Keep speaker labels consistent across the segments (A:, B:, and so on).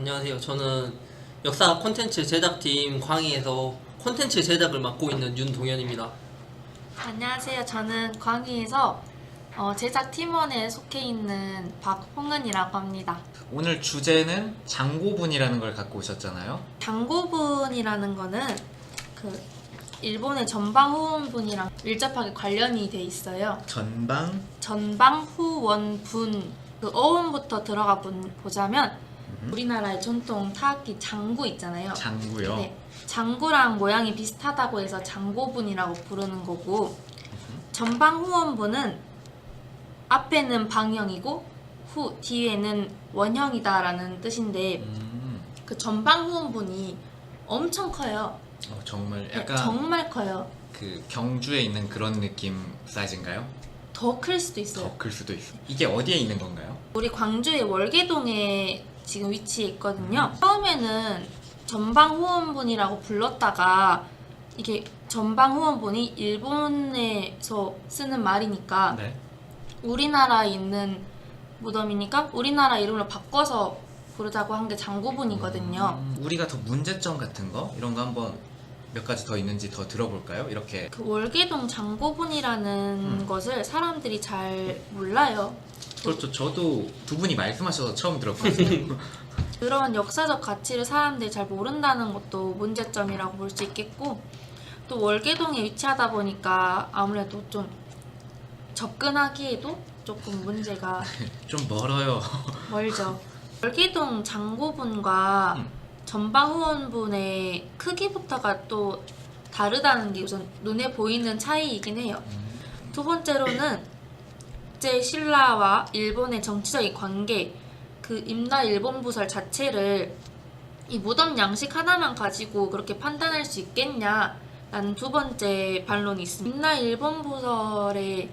A: 안녕하세요. 저는 역사 콘텐츠 제작팀 광희에서 콘텐츠 제작을 맡고 있는 윤동현입니다.
B: 안녕하세요. 저는 광희에서 제작팀원에 속해 있는 박홍은이라고 합니다.
C: 오늘 주제는 장고분이라는 걸 갖고 오셨잖아요.
B: 장고분이라는 거는 그 일본의 전방후원분이랑 밀접하게 관련이 돼 있어요. 전방후원분 그 어원부터 들어가 보자면 우리나라의 전통 타악기 장구 있잖아요.
C: 장구요.
B: 네, 장구랑 모양이 비슷하다고 해서 장고분이라고 부르는 거고 전방후원분은 앞에는 방형이고 후 뒤에는 원형이다라는 뜻인데 그 전방후원분이 엄청 커요.
C: 정말
B: 네,
C: 약간
B: 정말 커요.
C: 그 경주에 있는 그런 느낌 사이즈인가요?
B: 더 클 수도 있어요.
C: 더 클 수도 있어. 이게 어디에 있는 건가요?
B: 우리 광주의 월계동에 지금 위치해 있거든요. 처음에는 전방후원분이라고 불렀다가 이게 전방후원분이 일본에서 쓰는 말이니까
C: 네.
B: 우리나라에 있는 무덤이니까 우리나라 이름으로 바꿔서 부르자고 한 게 장고분이거든요.
C: 우리가 더 문제점 같은 거 이런 거 한번 몇 가지 더 있는지 더 들어볼까요? 이렇게
B: 그 월계동 장고분이라는 것을 사람들이 잘 몰라요.
C: 그렇죠. 저도 두 분이 말씀하셔서 처음 들었거든요.
B: 그런 역사적 가치를 사람들이 잘 모른다는 것도 문제점이라고 볼 수 있겠고 또 월계동에 위치하다 보니까 아무래도 좀 접근하기에도 조금 문제가
C: 좀 멀어요.
B: 멀죠. 월계동 장고분과 전방후원분의 크기부터가 또 다르다는 게 우선 눈에 보이는 차이이긴 해요. 두 번째로는 국제 신라와 일본의 정치적인 관계, 그 임나 일본 부설 자체를 이 무덤 양식 하나만 가지고 그렇게 판단할 수 있겠냐라는 두 번째 반론이 있습니다. 임나 일본 부설의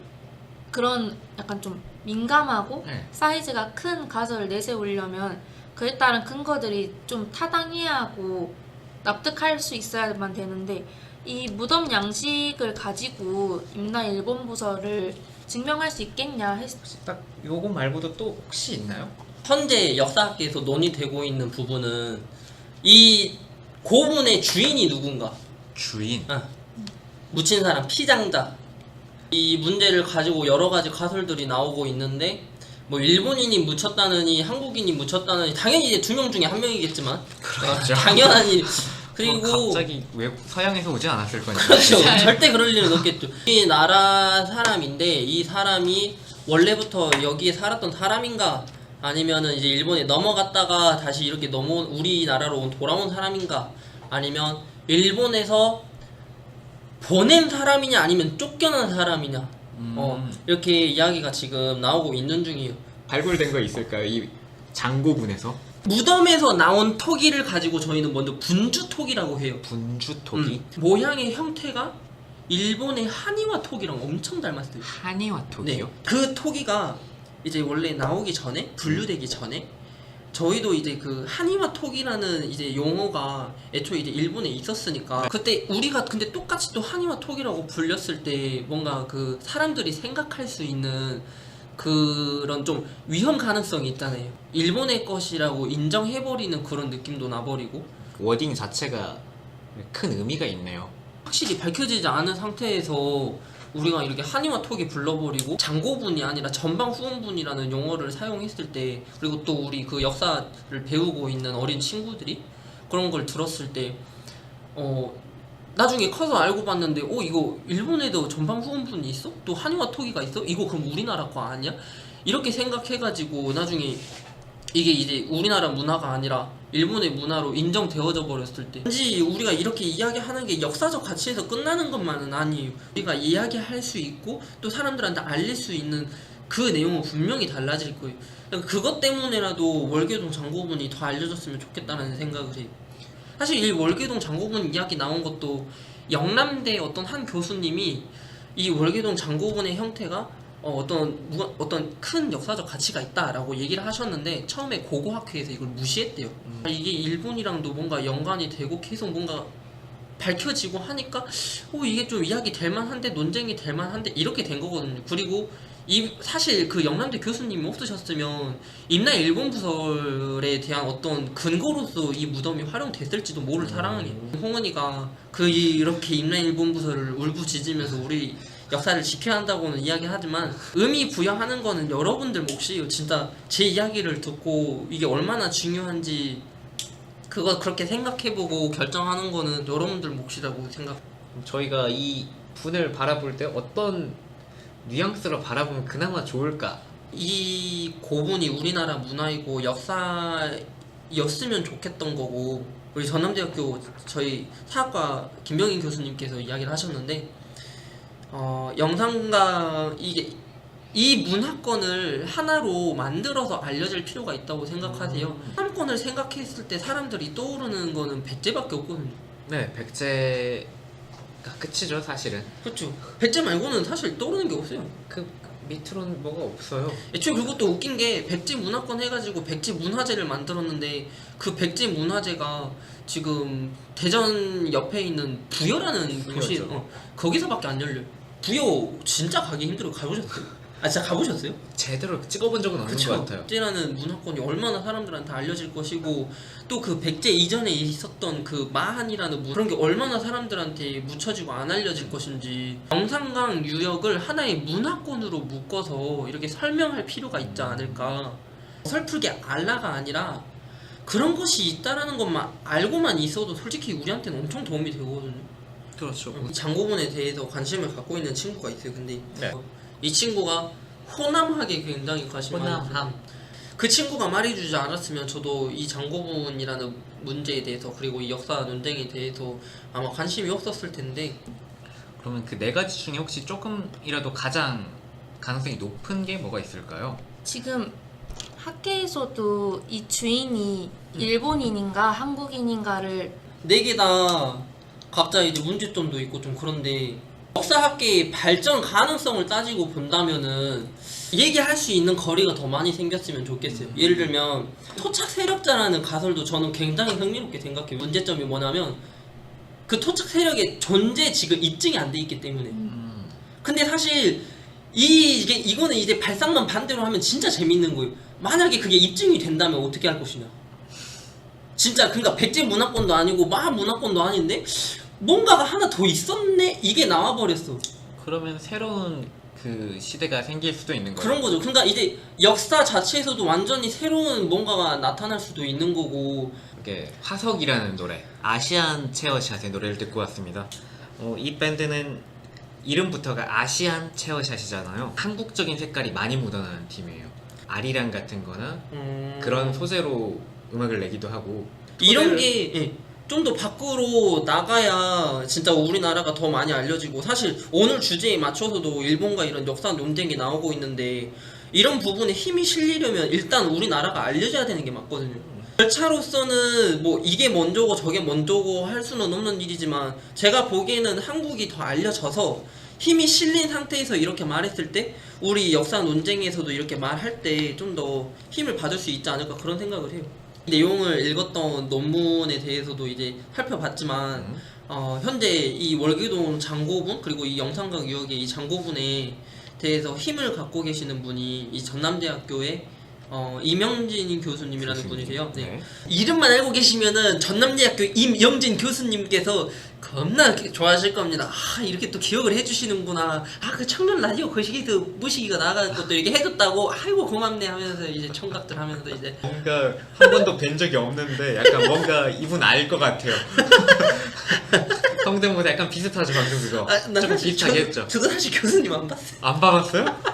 B: 그런 약간 좀 민감하고
C: 네.
B: 사이즈가 큰 가설을 내세우려면 그에 따른 근거들이 좀 타당해야 하고 납득할 수 있어야만 되는데 이 무덤 양식을 가지고 임나 일본 부설을 증명할 수 있겠냐 했.
C: 딱 요거 말고도 또 혹시 있나요?
A: 현재 역사학계에서 논의되고 있는 부분은 이 고분의 주인이 누군가,
C: 주인.
A: 묻힌 사람, 피장자. 이 문제를 가지고 여러 가지 가설들이 나오고 있는데 뭐 일본인이 묻혔다느니 한국인이 묻혔다느니 당연히 이제 두 명 중에 한 명이겠지만
C: 그렇죠.
A: 당연한 일. 그리고
C: 갑자기 외국 서양에서 오지 않았을 거니까.
A: 그렇죠. 절대 그럴 일은 없겠죠. 이 나라 사람인데 이 사람이 원래부터 여기에 살았던 사람인가 아니면은 이제 일본에 넘어갔다가 다시 이렇게 우리나라로 돌아온 사람인가 아니면 일본에서 보낸 사람이냐 아니면 쫓겨난 사람이냐 이렇게 이야기가 지금 나오고 있는 중이에요.
C: 발굴된 거 있을까요? 이 장고분에서?
A: 무덤에서 나온 토기를 가지고 저희는 먼저 분주토기라고 해요.
C: 분주토기?
A: 모양의 형태가 일본의 한이와 토기랑 엄청 닮았어요.
C: 한이와 토기요?
A: 네. 그 토기가 이제 원래 나오기 전에 분류되기 전에 저희도 이제 그 한이와 토기라는 이제 용어가 애초에 이제 일본에 있었으니까 그때 우리가 근데 똑같이 또 한이와 토기라고 불렸을 때 뭔가 그 사람들이 생각할 수 있는 그런 좀 위험 가능성이 있잖아요. 일본의 것이라고 인정해버리는 그런 느낌도 나버리고
C: 워딩 자체가 큰 의미가 있네요.
A: 확실히 밝혀지지 않은 상태에서 우리가 이렇게 한이와 톡이 불러버리고 장고분이 아니라 전방후원분이라는 용어를 사용했을 때 그리고 또 우리 그 역사를 배우고 있는 어린 친구들이 그런 걸 들었을 때 나중에 커서 알고 봤는데 이거 일본에도 전방후원분이 있어? 또 한이와 토기가 있어? 이거 그럼 우리나라 거 아니야? 이렇게 생각해가지고 나중에 이게 이제 우리나라 문화가 아니라 일본의 문화로 인정되어져 버렸을 때 단지 우리가 이렇게 이야기하는 게 역사적 가치에서 끝나는 것만은 아니에요. 우리가 이야기할 수 있고 또 사람들한테 알릴 수 있는 그 내용은 분명히 달라질 거예요. 그러니까 그것 때문에라도 월계동 장고분이 더 알려졌으면 좋겠다는 생각을 해요. 사실 이 월계동 장고분 이야기 나온 것도 영남대 어떤 한 교수님이 이 월계동 장고분의 형태가 어떤 큰 역사적 가치가 있다라고 얘기를 하셨는데 처음에 고고학회에서 이걸 무시했대요. 이게 일본이랑도 뭔가 연관이 되고 계속 뭔가 밝혀지고 하니까 이게 좀 이야기 될 만한데 논쟁이 될 만한데 이렇게 된 거거든요. 그리고 사실 그 영남대 교수님이 없으셨으면 임나 일본 부설에 대한 어떤 근거로서 이 무덤이 활용됐을지도 모를 사랑이에요. 홍은이가 이렇게 임나 일본 부설을 울부짖으면서 우리 역사를 지켜야 한다고는 이야기하지만 의미 부여하는 거는 여러분들 몫이에요. 진짜 제 이야기를 듣고 이게 얼마나 중요한지 그거 그렇게 생각해보고 결정하는 거는 여러분들 몫이라고 생각.
D: 저희가 이 분을 바라볼 때 어떤 뉘앙스로 바라보면 그나마 좋을까?
A: 이 고분이 우리나라 문화이고 역사였으면 좋겠던 거고, 우리 전남대학교 저희 사학과 김병인 교수님께서 이야기를 하셨는데, 영상과 이 문화권을 하나로 만들어서 알려질 필요가 있다고 생각하세요. 문화권을 생각했을 때 사람들이 떠오르는 거는 백제밖에 없거든요.
D: 네, 백제가 끝이죠, 사실은.
A: 그렇죠. 백제 말고는 사실 떠오르는 게 없어요.
D: 그 밑으로는 뭐가 없어요.
A: 애초에 그것도 웃긴 게 백제 문화권 해가지고 백제 문화재를 만들었는데 그 백제 문화재가 지금 대전 옆에 있는 부여라는 곳이 거기서밖에 안 열려요. 부여 진짜 가기 힘들어. 가보셨어요? 아 진짜 가보셨어요?
D: 제대로 찍어본 적은 없는 것 같아요.
A: 백제라는 문화권이 얼마나 사람들한테 알려질 것이고 또 그 백제 이전에 있었던 그 마한이라는 그런 게 얼마나 사람들한테 묻혀지고 안 알려질 것인지 영산강 유역을 하나의 문화권으로 묶어서 이렇게 설명할 필요가 있지 않을까. 설프게 알라가 아니라 그런 것이 있다라는 것만 알고만 있어도 솔직히 우리한테는 엄청 도움이 되거든요.
C: 그렇죠.
A: 이 장고분에 대해서 관심을 갖고 있는 친구가 있어요. 근데
D: 네.
A: 이 친구가 호남학에 굉장히 관심이 많아요.
D: 호남학.
A: 그 친구가 말해주지 않았으면 저도 이 장고분이라는 문제에 대해서 그리고 이 역사 논쟁에 대해서 아마 관심이 없었을 텐데.
D: 그러면 그 네 가지 중에 혹시 조금이라도 가장 가능성이 높은 게 뭐가 있을까요?
B: 지금 학계에서도 이 주인이 일본인인가 한국인인가를
A: 네 개 다 각자 이제 문제점도 있고 좀 그런데 역사학계의 발전 가능성을 따지고 본다면은 얘기할 수 있는 거리가 더 많이 생겼으면 좋겠어요. 예를 들면 토착 세력자라는 가설도 저는 굉장히 흥미롭게 생각해요. 문제점이 뭐냐면 그 토착 세력의 존재 지금 입증이 안 돼 있기 때문에. 근데 사실 이거는 이제 발상만 반대로 하면 진짜 재밌는 거예요. 만약에 그게 입증이 된다면 어떻게 할 것이냐. 진짜 그러니까 백제 문화권도 아니고 마 문화권도 아닌데 뭔가가 하나 더 있었네? 이게 나와버렸어.
D: 그러면 새로운 그 시대가 생길 수도 있는 거예요.
A: 그런 거죠. 그러니까 이제 역사 자체에서도 완전히 새로운 뭔가가 나타날 수도 있는 거고.
D: 이게 화석이라는 노래, 아시안 체어샷의 노래를 듣고 왔습니다. 이 밴드는 이름부터가 아시안 체어샷이잖아요. 한국적인 색깔이 많이 묻어나는 팀이에요. 아리랑 같은 거나 그런 소재로 음악을 내기도 하고
A: 이런 게 좀 더 밖으로 나가야 진짜 우리나라가 더 많이 알려지고, 사실 오늘 주제에 맞춰서도 일본과 이런 역사 논쟁이 나오고 있는데 이런 부분에 힘이 실리려면 일단 우리나라가 알려져야 되는 게 맞거든요. 절차로서는 뭐 이게 먼저고 저게 먼저고 할 수는 없는 일이지만 제가 보기에는 한국이 더 알려져서 힘이 실린 상태에서 이렇게 말했을 때 우리 역사 논쟁에서도 이렇게 말할 때 좀 더 힘을 받을 수 있지 않을까 그런 생각을 해요. 내용을 읽었던 논문에 대해서도 이제 살펴봤지만 현재 이 월계동 장고분 그리고 이 영산강 유역의 이 장고분에 대해서 힘을 갖고 계시는 분이 이 전남대학교의 임영진 교수님이라는 분이세요. 네. 이름만 알고 계시면은 전남대학교 임영진 교수님께서 겁나 좋아하실 겁니다. 아 이렇게 또 기억을 해주시는구나. 아 그 청년 라디오 그 시기도 무시기가 나간 것도 이렇게 해줬다고. 아이고 고맙네 하면서 이제 청각들 하면서 이제
D: 뭔가 한 번도 뵌 적이 없는데 약간 뭔가 이분 알 것 같아요. 성대모사 약간 비슷하죠 방금 그거.
A: 나
D: 조금
A: 사실
D: 비슷하게 했죠.
A: 저도 사실 교수님 안 봤어요.
D: 안 봐봤어요?